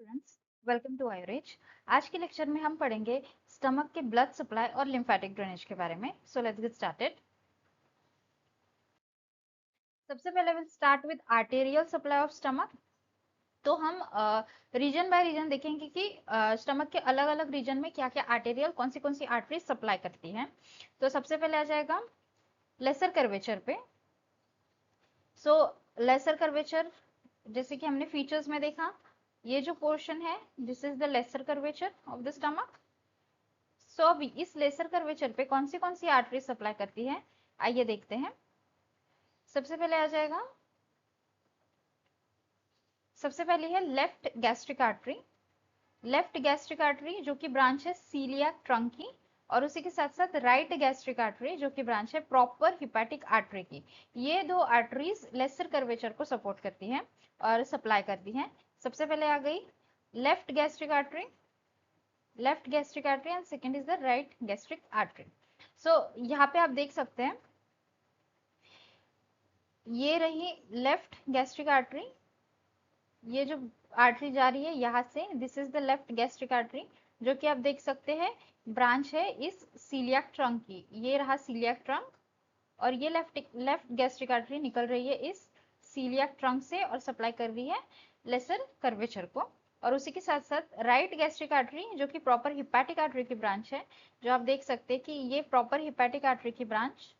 Students, welcome to आयुरेज। आज के lecture में हम पढ़ेंगे स्टमक के ब्लड सप्लाई और लिम्फेटिक ड्रेनेज के बारे में। So let's get started. सबसे पहले will start with arterial supply of stomach. तो हम रीजन बाय रीजन देखेंगे कि स्टमक के अलग अलग रीजन में क्या क्या आर्टेरियल कौन सी आर्टरी सप्लाई करती हैं। तो सबसे पहले आ जाएगा लेसर कर्वेचर पे। सो लेसर कर्वेचर जैसे कि हमने फीचर्स में देखा, ये जो पोर्शन है this is the lesser curvature of the stomach. So अभी इस लेसर कर्वेचर पे कौन सी आर्टरी सप्लाई करती है, आइए देखते हैं। सबसे पहले आ जाएगा, सबसे पहली है left gastric artery. Left gastric artery जो कि ब्रांच है सीलियाक ट्रंक की, और उसी के साथ साथ राइट गैस्ट्रिक आर्टरी जो कि ब्रांच है प्रॉपर हिपैटिक आर्टरी की। ये दो आर्टरीज लेसर कर्वेचर को सपोर्ट करती हैं और सप्लाई करती हैं। सबसे पहले आ गई left gastric artery, left gastric artery and second is the right gastric artery. So यहाँ पे आप देख सकते हैं, ये रही लेफ्ट गैस्ट्रिक आर्टरी। ये जो आर्टरी जा रही है यहाँ से, this is the left gastric artery जो कि आप देख सकते हैं ब्रांच है इस सीलियाक ट्रंक की। ये रहा सीलियाक ट्रंक, और ये लेफ्ट गैस्ट्रिक आर्टरी निकल रही है इस सीलियाक ट्रंक से और सप्लाई कर रही है लेसर कर्वेचर को। और उसी के साथ साथ राइट गैस्ट्रिक आर्टरी जो कि प्रॉपर हिपैटिक आर्टरी की ब्रांच है, जो आप देख सकते हैं कि ये प्रॉपर हिपैटिक आर्टरी की branch,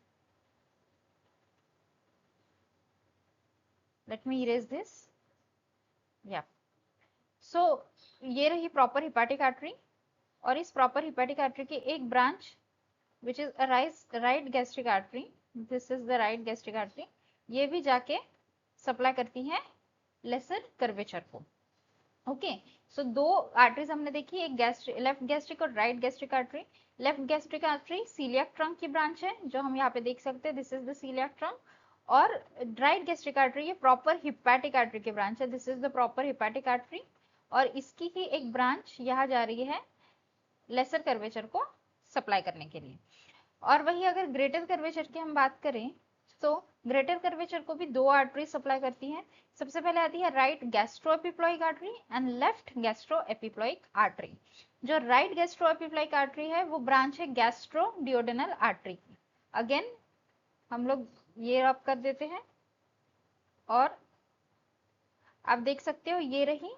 late me erase this, या सो ये रही प्रॉपर हिपैटिक आर्टरी। और इस प्रॉपर हिपैटिक आर्टरी की एक branch which is right gastric artery, this is the right gastric artery, ये भी जाके सप्लाई करती है लेसर कर्वेचर को। ओके, सो दो आर्टरीज हमने देखी, एक लेफ्ट गैस्ट्रिक और right gastric artery. Left gastric artery celiac trunk की ब्रांच है, जो हम यहाँ पे देख सकते हैं, this is the celiac trunk. और राइट गैस्ट्रिक आर्टरी ये प्रॉपर हिपैटिक आर्टरी की ब्रांच है, this is the proper hepatic artery. और इसकी ही एक ब्रांच यहाँ जा रही है लेसर कर्वेचर को सप्लाई करने के लिए। और वही अगर ग्रेटर कर्वेचर की हम बात करें, तो ग्रेटर कर्वेचर को भी दो आर्टरी सप्लाई करती हैं। सबसे पहले आती है right gastro epiploic artery and left gastro epiploic artery. जो राइट गैस्ट्रो एपिप्लॉइक आर्टरी है वो ब्रांच है गैस्ट्रो डिओडेनल आर्टरी की। अगेन हम लोग ये रब कर देते हैं, और आप देख सकते हो ये रही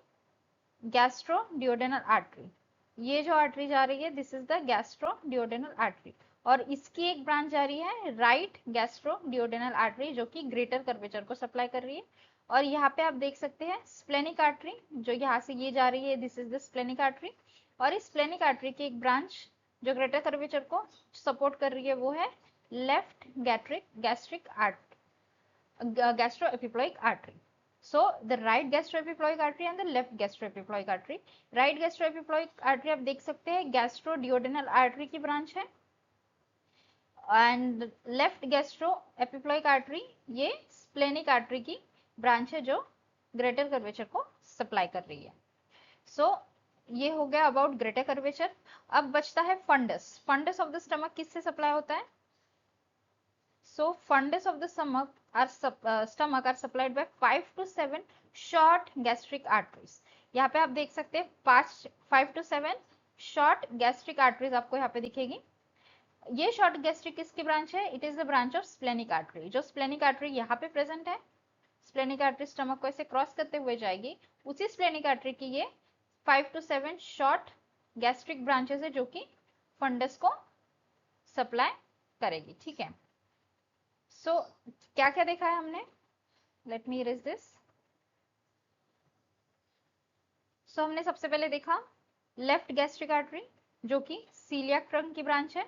गैस्ट्रो डिओडेनल आर्टरी। ये जो आर्टरी जा रही है this is the gastro duodenal artery, और इसकी एक ब्रांच जा रही है राइट गैस्ट्रो डिओडेनल आर्टरी जो कि ग्रेटर कर्वेचर को सप्लाई कर रही है। और यहाँ पे आप देख सकते हैं स्प्लेनिक आर्टरी जो यहाँ से ये जा रही है, this is the splenic artery. और इस स्प्लेनिक आर्टरी की एक ब्रांच जो ग्रेटर कर्वेचर को सपोर्ट कर रही है वो है left gastric gastro epiploic artery. So the right gastroepiploic artery and the left gastroepiploic artery. Right gastroepiploic artery आप देख सकते हैं gastroduodenal artery की ब्रांच है, एंड लेफ्ट gastroepiploic artery ये splenic artery की ब्रांच है जो ग्रेटर कर्वेचर को सप्लाई कर रही है। सो ये हो गया अबाउट ग्रेटर कर्वेचर। अब बचता है fundus. Fundus of the stomach किससे सप्लाई होता है? So fundus of the stomach are supplied by 5 to 7 short gastric arteries. यहाँ पे आप देख सकते हैं 5 to 7 short gastric arteries आपको यहाँ पे दिखेगी। ये short gastric किसकी ब्रांच है? It is the branch of splenic artery। जो splenic artery यहाँ पे प्रेजेंट है, splenic artery स्टमक को ऐसे क्रॉस करते हुए जाएगी, उसी splenic artery की ये 5 to 7 short gastric branches है जो कि फंडस को सप्लाई करेगी। ठीक है, सो क्या क्या देखा है हमने? Let me erase this. So हमने सबसे पहले देखा लेफ्ट गैस्ट्रिक आर्टरी जो कि सीलियाक ट्रंक की ब्रांच है,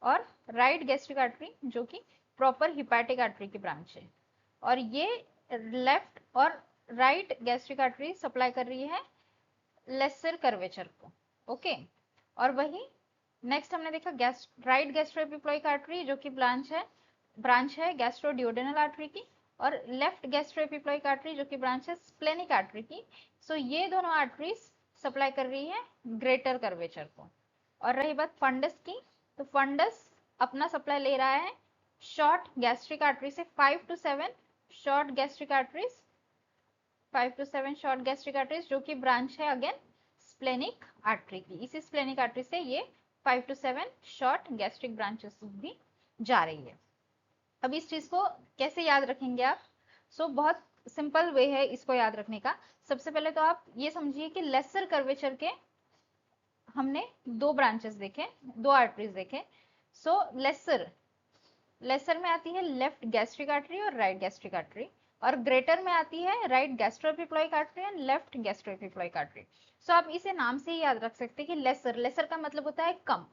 और राइट गैस्ट्रिक आर्टरी जो कि प्रॉपर हिपैटिक आर्टरी की ब्रांच है। और ये लेफ्ट और राइट गैस्ट्रिक आर्टरी सप्लाई कर रही है लेसर कर्वेचर को। ओके, और वही नेक्स्ट हमने देखा राइट गैस्ट्रोएपिप्लॉइक आर्टरी जो कि ब्रांच है गैस्ट्रोडियोडेनल आर्टरी की, और लेफ्ट गैस्ट्रोएपिप्लॉइक आर्टरी जो कि ब्रांच है स्प्लेनिक आर्टरी की। सो ये दोनों आर्टरीज सप्लाई कर रही है ग्रेटर कर्वेचर को। और रही बात फंडस की, तो फंडस अपना सप्लाई ले रहा है शॉर्ट गैस्ट्रिक आर्टरी से, 5 to 7 short gastric arteries 5 to 7 short gastric arteries जो कि ब्रांच है अगेन स्प्लेनिक आर्टरी की। इसी स्प्लेनिक आर्टरी से ये 5 to 7 शॉर्ट गैस्ट्रिक ब्रांचेस भी जा रही है। अब इस चीज को कैसे याद रखेंगे आप? बहुत सिंपल वे है इसको याद रखने का। सबसे पहले तो आप ये समझिए कि लेसर कर्वेचर के हमने दो ब्रांचेस देखे, दो आर्टरीज देखे। लेसर में आती है लेफ्ट गैस्ट्रिक आर्टरी और राइट गैस्ट्रिक आर्टरी, और ग्रेटर में आती है right gastroepiploic artery and left gastroepiploic artery. आप इसे नाम से ही याद रख सकते हैं कि लेसर का मतलब होता है कम।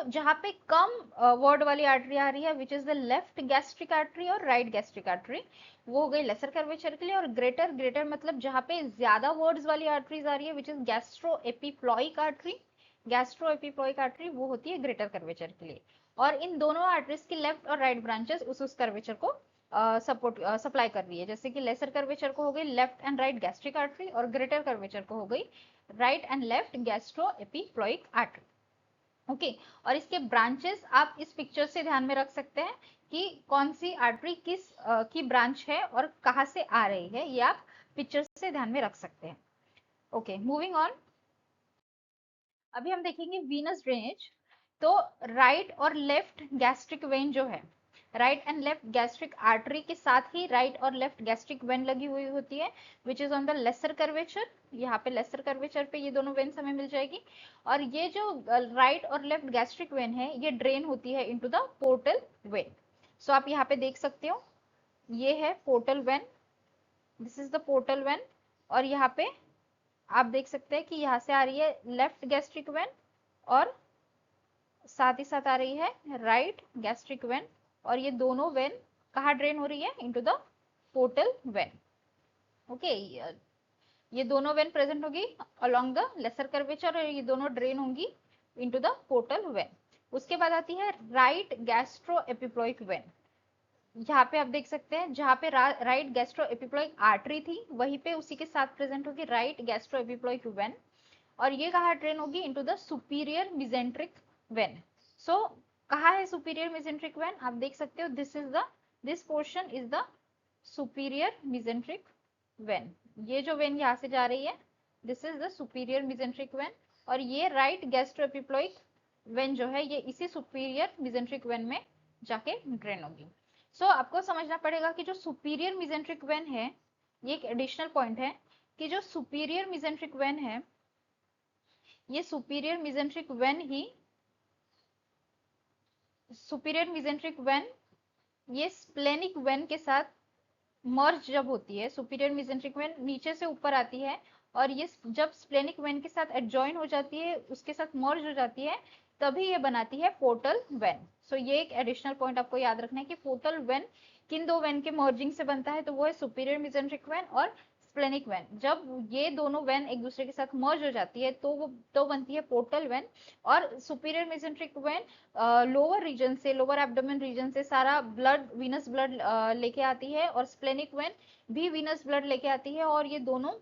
जहाँ पे कम वर्ड वाली आर्टरी आ रही है विच is the left gastric artery और राइट गैस्ट्रिक आर्टरी, वो हो गई लेसर कर्वेचर के लिए। और ग्रेटर मतलब जहाँ पे ज्यादा वर्ड्स वाली आर्टरीज आ रही है विच इज गैस्ट्रोएपिप्लॉइक आर्टरी, वो होती है ग्रेटर कर्वेचर के लिए। और इन दोनों आर्टरीज की लेफ्ट और राइट ब्रांचेस उस कर्वेचर को सप्लाई कर रही है। जैसे कि लेसर कर्वेचर को हो गई left and right gastric artery, और ग्रेटर कर्वेचर को हो गई right and left gastroepiploic artery. Okay, और इसके ब्रांचेस आप इस पिक्चर से ध्यान में रख सकते हैं कि कौन सी आर्टरी किस की ब्रांच है और कहाँ से आ रही है, ये आप पिक्चर से ध्यान में रख सकते हैं। Okay, moving on. अभी हम देखेंगे वीनस ड्रेनेज। तो राइट और लेफ्ट गैस्ट्रिक वेन जो है, right and left gastric artery के साथ ही राइट और लेफ्ट गैस्ट्रिक वेन लगी हुई होती है which is on the lesser curvature. यहाँ पे लेसर कर्वेचर पे ये दोनों वेन्स हमें मिल जाएगी। और ये जो राइट और लेफ्ट गैस्ट्रिक वेन है ये ड्रेन होती है इनटू द पोर्टल वेन। आप यहाँ पे देख सकते हो, ये है portal when, this is the portal vein. और यहाँ पे आप देख सकते हैं कि यहाँ से आ रही है लेफ्ट गैस्ट्रिक वेन और साथ ही साथ आ रही है राइट गैस्ट्रिक वेन। और ये दोनों वेन कहाँ ड्रेन हो रही है? Into the portal vein. Okay, ये दोनों वेन प्रेजेंट होगी अलोंग द लेसर कर्वेचर और ये दोनों ड्रेन होंगी इनटू द पोर्टल वेन। उसके बाद आती है राइट गैस्ट्रो एपिप्लॉइक वेन। यहाँ पे आप देख सकते हैं जहाँ पे राइट गैस्ट्रो एपिप्लॉइक आर्टरी थी वहीं पे उसी के साथ प्रेजेंट होगी राइट गैस्ट्रो एपिप्लॉइक वेन। और ये कहाँ ड्रेन होगी? Into the superior mesenteric when. कहाँ है सुपीरियर मिजेंट्रिक वेन? आप देख सकते हो this portion is the superior mesenteric when. ये जो वेन यहाँ से जा रही है this is the superior mesenteric when, और ये राइट गैस्ट्रो एपिप्लॉइक वेन जो है ये इसी सुपीरियर मिजेंट्रिक वेन में जाके ड्रेन होगी। आपको समझना पड़ेगा कि जो सुपीरियर मिजेंट्रिक वेन है, ये एक एडिशनल पॉइंट है कि जो सुपीरियर मिजेंट्रिक वेन है ये सुपीरियर मिजेंट्रिक वेन ये स्प्लेनिक वेन के साथ मर्ज जब होती है, सुपीरियर मिजेंट्रिक वेन नीचे से ऊपर आती है और ये जब स्प्लेनिक वेन के साथ एडजॉइन हो जाती है, उसके साथ मर्ज हो जाती है, तभी ये बनाती है पोर्टल वेन। ये एक एडिशनल पॉइंट आपको याद रखना है कि पोर्टल वेन किन दो वेन के मर्जिंग से बनता है, तो वो है सुपीरियर मिजेंट्रिक वेन और स्प्लेनिक वेन। जब ये दोनों वेन एक दूसरे के साथ मर्ज हो जाती है तो बनती है पोर्टल वेन। और superior mesenteric vein lower region से, लोअर एब्डोमेन रीजन से सारा ब्लड, वीनस ब्लड लेके आती है, और स्प्लेनिक वेन भी वीनस ब्लड लेके आती है। और ये दोनों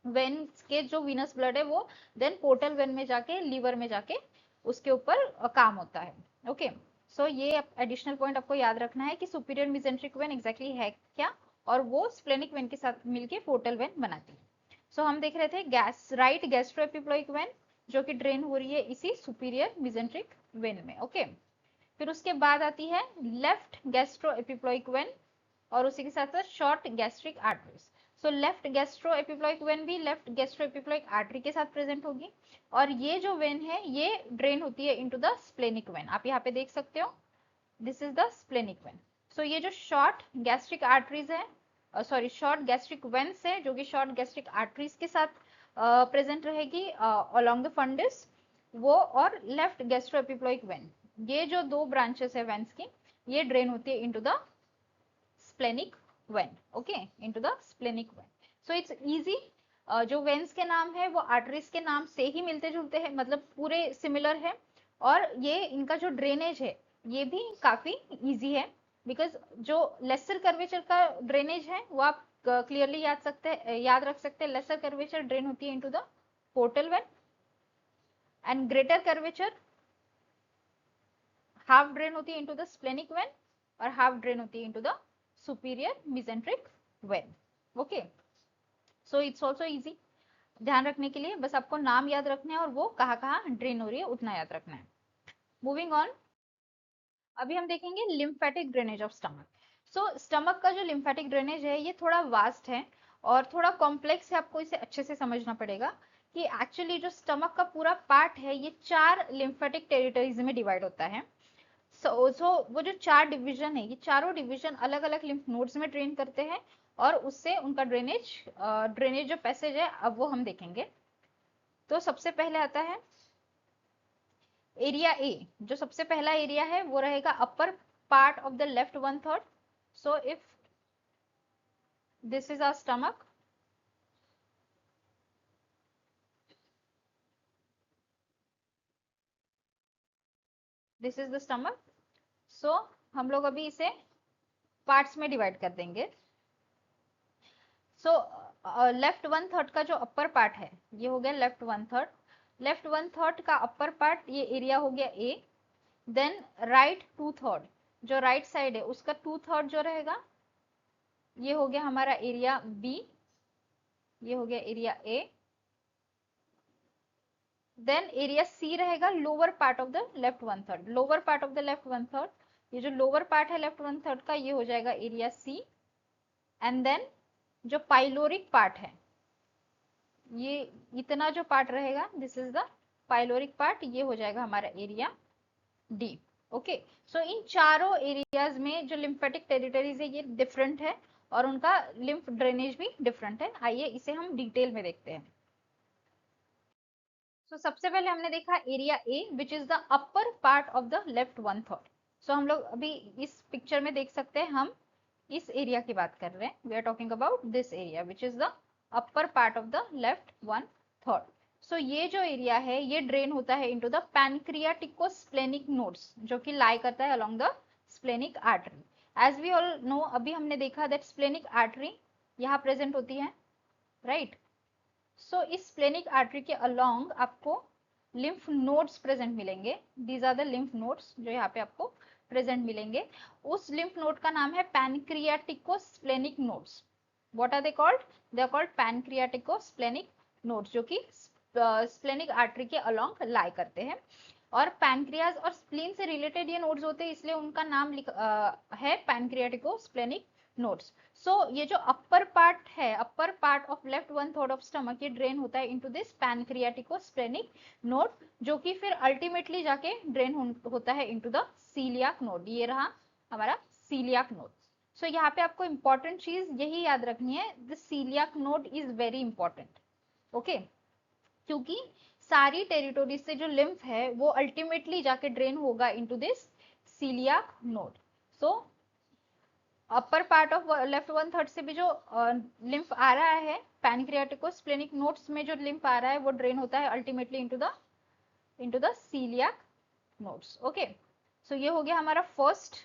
वेन के जो वीनस ब्लड है वो देन पोर्टल वेन में जाके लीवर में जाके उसके ऊपर काम होता है। ओके, ये एडिशनल पॉइंट आपको याद रखना है कि सुपीरियर मिजेंट्रिक वेन एग्जैक्टली है क्या, और वो स्प्लेनिक वेन के साथ मिलके पोर्टल वेन बनाती है। हम देख रहे थे राइट गैस्ट्रोएपिप्लॉइक वेन जो कि ड्रेन हो रही है इसी सुपीरियर मिजेंट्रिक वेन में। ओके, फिर उसके बाद आती है लेफ्ट गैस्ट्रोएपिप्लॉइक वेन और उसी के साथ साथ short gastric arteries. Left gastroepiploic vein भी लेफ्ट गैस्ट्रोएपिप्लॉइक आर्टरी के साथ प्रेजेंट होगी, और ये जो वेन है ये ड्रेन होती है इनटू द स्प्लेनिक वेन। आप यहाँ पे देख सकते हो this is the splenic when. ये जो शॉर्ट गैस्ट्रिक आर्टरीज है, सॉरी शॉर्ट गैस्ट्रिक वेन्स है जो कि शॉर्ट गैस्ट्रिक आर्टरीज के साथ प्रेजेंट रहेगी अलोंग द फंडस, वो और लेफ्ट गैस्ट्रोएपिप्लॉइक वेन, ये जो दो ब्रांचेस है वेन्स की, ये ड्रेन होती है into the splenic when. Okay, into the splenic when. It's easy, जो वेन्स के नाम है वो आर्टरीज के नाम से ही मिलते जुलते हैं, मतलब पूरे सिमिलर है। और ये इनका जो ड्रेनेज है ये भी काफी इजी है, बिकॉज जो लेसर कर्वेचर का ड्रेनेज है वो आप क्लियरली याद रख सकते हैं। लेसर कर्वेचर ड्रेन होती है into the portal vein, and greater curvature half drain होती है इनटू द स्प्लेनिक वेन, और हाफ ड्रेन होती है into the superior mesenteric when. Okay, so it's also easy ध्यान रखने के लिए, बस आपको नाम याद रखना है और वो कहाँ कहाँ ड्रेन हो रही है उतना याद रखना है। मूविंग ऑन, अभी हम देखेंगे lymphatic drainage of stomach. So stomach का जो लिम्फेटिक ड्रेनेज है ये थोड़ा वास्ट है और थोड़ा कॉम्प्लेक्स है, आपको इसे अच्छे से समझना पड़ेगा कि एक्चुअली जो स्टमक का पूरा पार्ट है ये 4 लिम्फेटिक टेरिटरीज में डिवाइड होता है। सो वो जो 4 डिवीजन है, ये चारों डिवीजन अलग अलग लिम्फ नोड्स में ड्रेन करते हैं और उससे उनका ड्रेनेज जो पैसेज है अब वो हम देखेंगे। तो सबसे पहले आता है एरिया ए। जो सबसे पहला एरिया है वो रहेगा upper part of the left 1/3। So if this is our stomach, this is the stomach. So हम लोग अभी इसे पार्ट्स में डिवाइड कर देंगे। सो लेफ्ट 1/3 का जो अपर पार्ट है ये हो गया लेफ्ट 1/3। लेफ्ट 1/3 का अपर पार्ट ये एरिया हो गया ए। देन राइट 2/3, जो राइट साइड है उसका 2/3 जो रहेगा ये हो गया हमारा एरिया बी, ये हो गया एरिया ए। देन एरिया सी रहेगा lower part of the left 1/3। Lower part of the left 1/3, ये जो लोअर पार्ट है लेफ्ट 1/3 का ये हो जाएगा एरिया सी। एंड देन जो पाइलोरिक पार्ट है ये इतना जो पार्ट रहेगा this is the pyloric part, ये हो जाएगा हमारा एरिया डी। ओके, सो इन चारों एरियाज में जो लिम्फेटिक टेरिटरीज है ये डिफरेंट है और उनका लिम्फ ड्रेनेज भी डिफरेंट है। आइए इसे हम डिटेल में देखते हैं। सो सबसे पहले हमने देखा area A which is the upper part of the left 1/3। सो हम लोग अभी इस पिक्चर में देख सकते हैं, हम इस एरिया की बात कर रहे हैं। We are talking about this area which is the upper part of the left 1/3। So ये जो एरिया है ये ड्रेन होता है इनटू द पैनक्रियाटिकोस्प्लेनिक नोड्स जो कि लाई करता है along the splenic artery. As we all know, अभी हमने देखा दैट स्प्लेनिक आर्टरी यहाँ प्रेजेंट होती है, राइट। सो इस स्प्लेनिक आर्टरी के अलोंग आपको लिम्फ नोड्स प्रेजेंट मिलेंगे। These are the lymph nodes जो यहाँ पे आपको प्रेजेंट मिलेंगे। उस लिम्फ नोड का नाम है pancreaticosplenic nodes. What are they called? They are called pancreaticosplenic nodes, जो कि स्प्लेनिक आर्टरी के अलोंग लाई करते हैं। और पैनक्रियाज और स्प्लीन से रिलेटेड ये नोड्स होते हैं, इसलिए उनका नाम है पैनक्रियाटिकोस्प्लेनिक नोड्स। सो ये जो अपर पार्ट है, अपर part of left 1/3 of stomach, ये ड्रेन होता है इनटू दिस पैनक्रियाटिकोस्प्लेनिक नोड, जो कि फिर अल्टीमेटली जाके ड्रेन होता है इनटू द सीलियाक नोड। ये रहा हमारा सीलियाक नोड। सो यहाँ पे आपको इंपॉर्टेंट चीज यही याद रखनी है, the coeliac node is very important. Okay, क्योंकि सारी टेरिटोरी से जो लिम्फ है वो अल्टीमेटली जाके ड्रेन होगा into this celiac node. So upper part of left 1/3 से भी जो लिम्फ आ रहा है पैनक्रियाटिकोस्प्लेनिक नोड्स में, जो लिम्फ आ रहा है वो ड्रेन होता है ultimately into the coeliac nodes. Okay, so ये हो गया हमारा फर्स्ट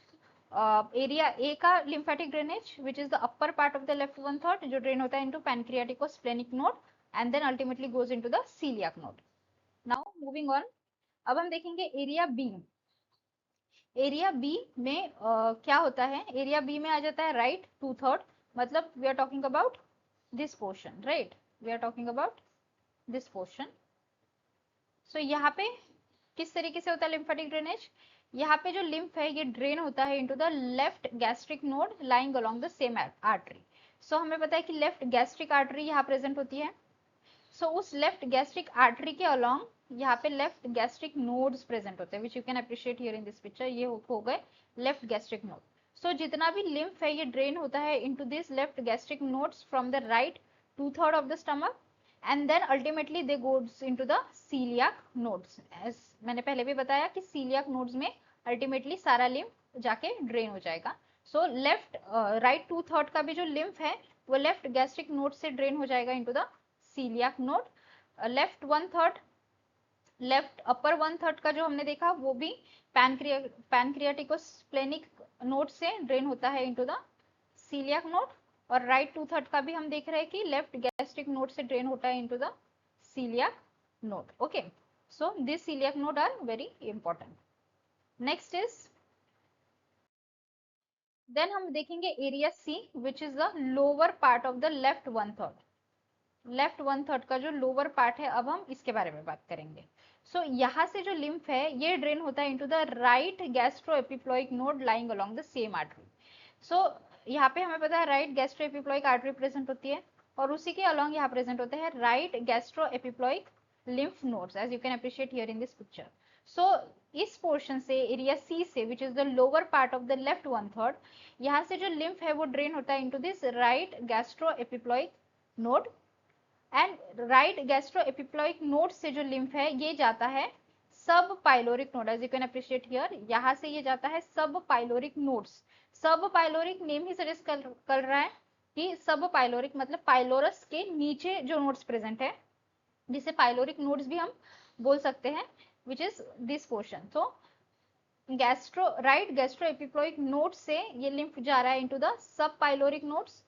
एरिया ए का lymphatic drainage which is the upper part of the left 1/3 जो ड्रेन होता है into pancreaticosplenic node and then ultimately goes into the celiac node. Now moving on, अब हम देखेंगे एरिया बी। एरिया बी में क्या होता है? एरिया बी में आ जाता है राइट 2/3, मतलब we are talking about this portion, right, we are talking about this portion. So यहाँ पे किस तरीके से होता है लिम्फेटिक ड्रेनेज? यहाँ पे जो लिम्फ है ये ड्रेन होता है into the left gastric node lying along the same artery. So हमें पता है कि लेफ्ट गैस्ट्रिक आर्टरी यहाँ प्रेजेंट होती है। उस लेफ्ट गैस्ट्रिक आर्टरी के अलोंग यहाँ पे लेफ्ट गैस्ट्रिक नोड्स प्रेजेंट होते हैं, which you can appreciate here in this picture. ये हो गए लेफ्ट गैस्ट्रिक नोड। जितना भी लिम्फ है ये ड्रेन होता है into this left gastric nodes from the right 2/3 of the stomach and then ultimately they goes into the coeliac nodes. मैंने पहले भी बताया कि सीलियाक नोड्स में अल्टीमेटली सारा लिम्फ जाके ड्रेन हो जाएगा। लेफ्ट राइट 2/3 का भी जो लिम्फ है वो लेफ्ट गैस्ट्रिक नोड से ड्रेन हो जाएगा into the coeliac node. Left 1/3, left upper 1/3 का जो हमने देखा वो भी पैनक्रियाटिकोस्प्लेनिक नोड से ड्रेन होता है इनटू द सीलियाक नोड। और राइट 2/3 का भी हम देख रहे हैं कि लेफ्ट गैस्ट्रिक नोड से ड्रेन होता है into the coeliac node. Okay, so this celiac node are very important. Next is, then हम देखेंगे area C which is the lower part of the left 1/3। Left 1/3 का जो लोअर पार्ट है, अब हम इसके बारे में बात करेंगे। सो यहाँ से जो लिम्फ है ये ड्रेन होता है into the right gastroepiploic node lying along the same artery. So यहाँ पे हमें पता है राइट गैस्ट्रोएपिप्लॉइक आर्टरी प्रेजेंट होती है, और उसी के अलोंग यहाँ प्रेजेंट होते हैं right गैस्ट्रोएपिप्लॉइक lymph nodes, as you can appreciate here in this picture. So इस पोर्शन से, एरिया सी से, विच is the lower part of the left 1/3, यहाँ से जो लिम्फ है वो ड्रेन होता है into this right gastroepiploic node, and right gastroepiploic node से जो लिम्फ है ये जाता है subpyloric node, as you can appreciate here, यहाँ से ये जाता है subpyloric nodes. Subpyloric name ही सजेस्ट कर रहा है कि सब पाइलोरिक मतलब पाइलोरस के नीचे जो नोड्स प्रेजेंट है, जिसे पाइलोरिक नोड्स भी हम बोल सकते हैं, विच इज दिस पोर्शन। तो राइट गैस्ट्रोएपिप्लॉइक नोड से ये लिम्फ जा रहा है into the subpyloric nodes,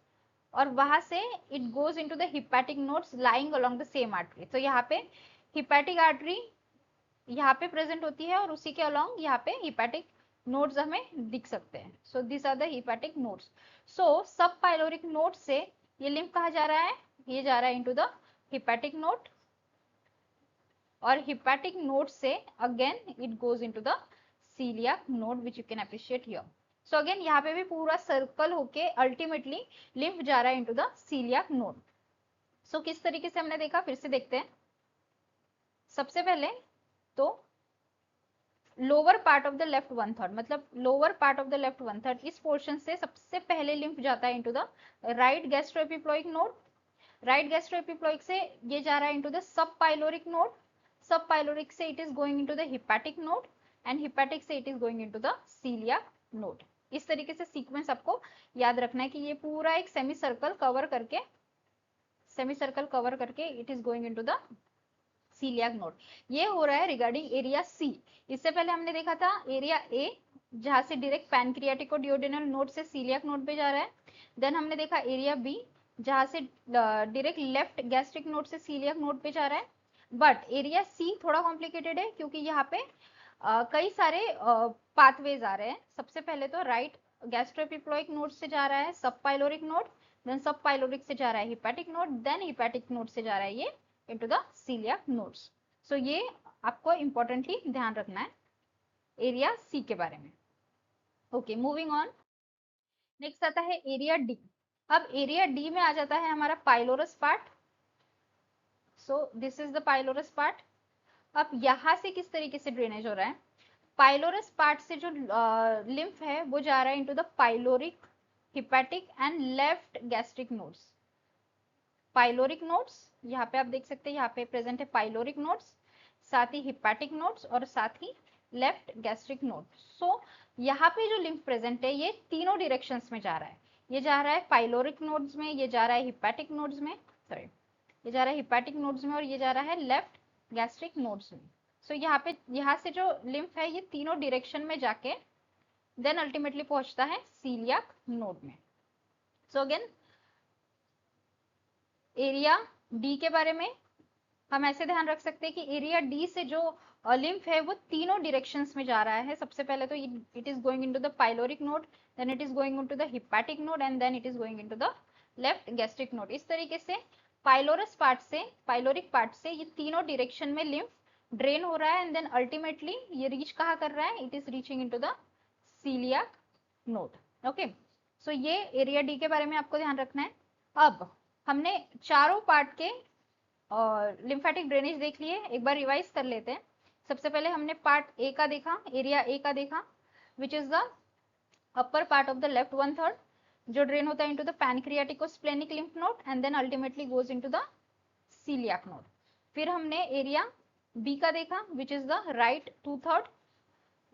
और वहां से it goes into the hepatic nodes lying along the same artery. तो यहाँ पे हिपैटिक आर्टरी यहाँ पे प्रेजेंट होती है, और उसी के अलोंग यहाँ पे हिपैटिक नोड्स हमें दिख सकते हैं। So this are the hepatic nodes. So subpyloric node से ये लिम्फ कहाँ जा रहा है, ये जा रहा है इनटू द हिपैटिक नोड, और हिपैटिक नोड से again it goes into the coeliac node, which you can appreciate here. So again यहाँ पे भी पूरा सर्कल होके अल्टीमेटली लिम्फ जा रहा है इनटू द सीलियाक नोड। सो किस तरीके से हमने देखा, फिर से देखते हैं। सबसे पहले तो lower part of the left 1/3, मतलब lower part of the left 1/3, इस पोर्शन से सबसे पहले लिम्फ जाता है into the right gastroepiploic node. Right gastroepiploic से ये जा रहा है into the subpyloric node, subpyloric से it is going into the hepatic node, and hepatic से it is going into the coeliac node. इस तरीके से सीक्वेंस आपको याद रखना है कि ये पूरा एक सेमी सर्कल कवर करके it is going into the coeliac node. ये हो रहा है रिगार्डिंग एरिया सी। इससे पहले हमने देखा था एरिया ए, जहां से डायरेक्ट पैनक्रियाटिको डिओडेनल नोड से सीलियाक नोड पे जा रहा है। देन हमने देखा एरिया बी, जहां से डायरेक्ट लेफ्ट गैस्ट्रिक नोड से सीलियाक नोड पे जा रहा है। बट एरिया सी थोड़ा कॉम्प्लिकेटेड है, क्योंकि यहाँ पे कई सारे पाथवेज आ रहे हैं। सबसे पहले तो राइट गैस्ट्रोएपिप्लॉइक नोड से जा रहा है subpyloric node, then subpyloric से जा रहा है hepatic node, then hepatic node से जा रहा है ये into the coeliac nodes. So ये आपको इंपॉर्टेंटली ध्यान रखना है एरिया सी के बारे में। Okay, moving on. नेक्स्ट आता है एरिया डी। अब एरिया डी में आ जाता है हमारा pylorus part. So this is the pylorus part. अब यहाँ से किस तरीके से ड्रेनेज हो रहा है, पाइलोरस पार्ट से जो लिम्फ है वो जा रहा है into the pyloric, hepatic and left gastric nodes. Pyloric nodes यहाँ पे आप देख सकते हैं, यहाँ पे प्रेजेंट है पाइलोरिक नोड्स, साथ ही हिपैटिक नोड्स और साथ ही लेफ्ट गैस्ट्रिक नोड। सो यहाँ पे जो लिम्फ प्रेजेंट है ये तीनों डायरेक्शंस में जा रहा है। ये जा रहा है पाइलोरिक नोड्स में, ये जा रहा है हिपैटिक नोड्स में, सॉरी ये जा रहा है हिपैटिक नोड्स में, और ये जा रहा है लेफ्ट गैस्ट्रिक नोड्स में। सो यहाँ से जो लिम्फ है ये तीनों डायरेक्शन में जाके देन अल्टीमेटली पहुंचता है सीलियाक नोड में। सो अगेन एरिया डी के बारे में हम ऐसे ध्यान रख सकते हैं कि एरिया डी से जो लिम्फ है वो तीनों डायरेक्शंस में जा रहा है। सबसे पहले तो it is going into the pyloric node, then it is going into the hepatic node, and then it is going into the left gastric node. इस तरीके से पाइलोरस पार्ट से, पाइलोरिक पार्ट से ये तीनों डायरेक्शन में लिम्फ ड्रेन हो रहा है, एंड देन अल्टीमेटली ये रीच कहाँ कर रहा है, it is reaching into the coeliac node. Okay, so ये एरिया डी के बारे में आपको ध्यान रखना है। अब हमने चारों पार्ट के लिम्फेटिक ड्रेनेज देख लिए, एक बार रिवाइज कर लेते हैं। सबसे पहले हमने पार्ट ए का देखा, एरिया ए का देखा, which is the upper part of the left 1/3, जो ड्रेन होता है into the pancreaticosplenic lymph node and then ultimately goes into the coeliac node. फिर हमने एरिया बी का देखा, विच इज द राइट 2/3,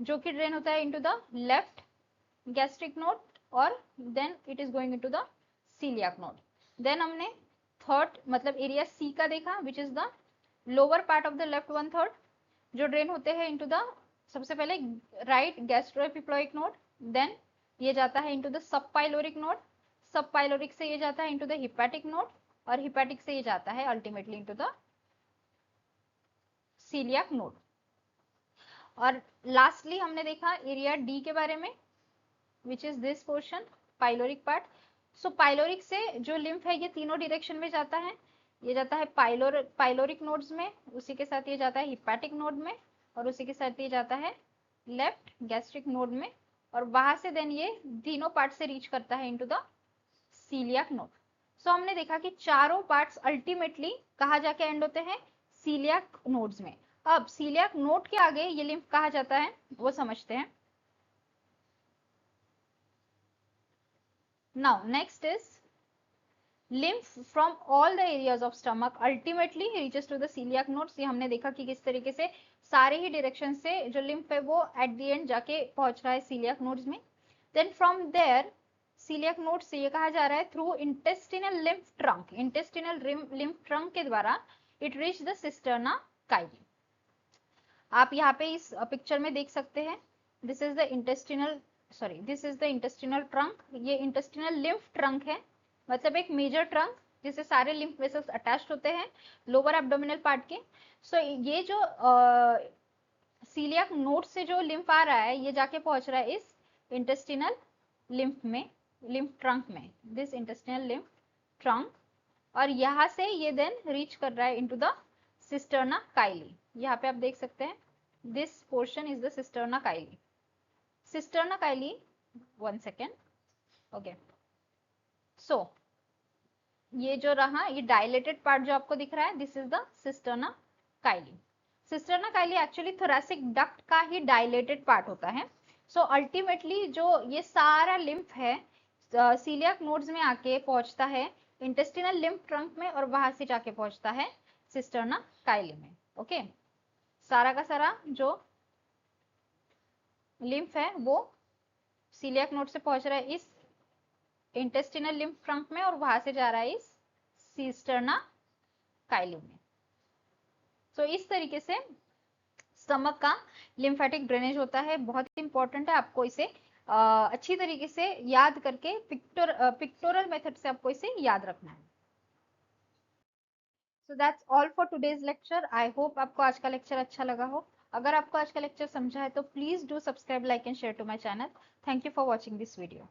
जो कि ड्रेन होता है into the left gastric node और then it is going into the coeliac node. Then हमने थर्ड मतलब एरिया सी का देखा, which is the lower part of the left 1/3, जो ड्रेन होते हैं इनटू द सबसे पहले राइट गैस्ट्रोएपिप्लॉइक नोड, देन ये जाता है into the subpyloric node, subpyloric से ये जाता है इनटू द हिपैटिक नोड, और हिपैटिक से ये जाता है ultimately into the coeliac node. और लास्टली हमने देखा एरिया डी के बारे में, which is this portion pyloric part. So pyloric से जो लिम्फ है ये तीनों डायरेक्शन में जाता है। ये जाता है पाइलोरिक नोड्स में, उसी के साथ ये जाता है हिपैटिक नोड में, और उसी के साथ ये जाता है लेफ्ट गैस्ट्रिक नोड में, और वहां से देन ये तीनों पार्ट से रीच करता है इनटू द सीलियाक नोड। सो हमने देखा कि चारों पार्ट्स अल्टीमेटली कहाँ जाके एंड होते हैं, सीलियाक नोड्स में। अब सीलियाक नोड के आगे ये लिम्फ कहा जाता है वो समझते हैं। Now next is lymph from all the areas of stomach ultimately reaches to the celiac nodes। ये हमने देखा कि किस तरीके से सारे ही डायरेक्शन से जो lymph है वो एट द एंड जाके पहुंच रहा है celiac nodes में। Then from there celiac nodes से ये कहा जा रहा है through intestinal lymph trunk, intestinal lymph trunk के द्वारा it reach the cisterna chyli। आप यहाँ पे इस पिक्चर में देख सकते हैं, this is the intestinal trunk. ये इंटेस्टिनल लिम्फ ट्रंक है, मतलब एक मेजर ट्रंक जिससे सारे लिम्फ वेसल्स अटैच्ड होते हैं लोअर एब्डोमिनल पार्ट के। सो ये जो सीलियाक नोड से जो लिम्फ आ रहा है ये जाके पहुंच रहा है इस इंटेस्टिनल लिम्फ में, लिम्फ ट्रंक में, दिस इंटेस्टिनल लिम्फ ट्रंक, और यहाँ से ये देन रीच कर रहा है इनटू द सिस्टर्ना काइली। यहाँ पे आप देख सकते हैं this portion is the cisterna chyli. Cisterna chyli, 1 second, okay. So ये जो रहा ये डायलेटेड पार्ट जो आपको दिख रहा है, this is the cisterna chyli. Cisterna Kylie actually thoracic duct का ही डायलेटेड पार्ट होता है। सो अल्टीमेटली जो ये सारा लिम्फ है सीलियाक नोड्स में आके पहुंचता है इंटेस्टिनल लिम्फ ट्रंक में, और वहां से जाके पहुंचता है सिस्टर्ना काइली में। ओके, सारा का सारा जो लिम्फ है वो सीलियाक नोड से पहुंच रहा है इस इंटेस्टिनल लिम्फ ट्रंक में, और वहां से जा रहा है इस सिस्टर्ना काइली में। तो इस तरीके से स्टमक का लिम्फेटिक ड्रेनेज होता है, बहुत इंपॉर्टेंट है। आपको इसे अच्छी तरीके से याद करके पिक्टोरल मेथड से आपको इसे याद रखना है। So that's all for today's lecture. I hope आपको आज का लेक्चर अच्छा लगा हो। अगर आपको आज का लेक्चर समझा है तो please do subscribe, like and share to my channel. Thank you for watching this video.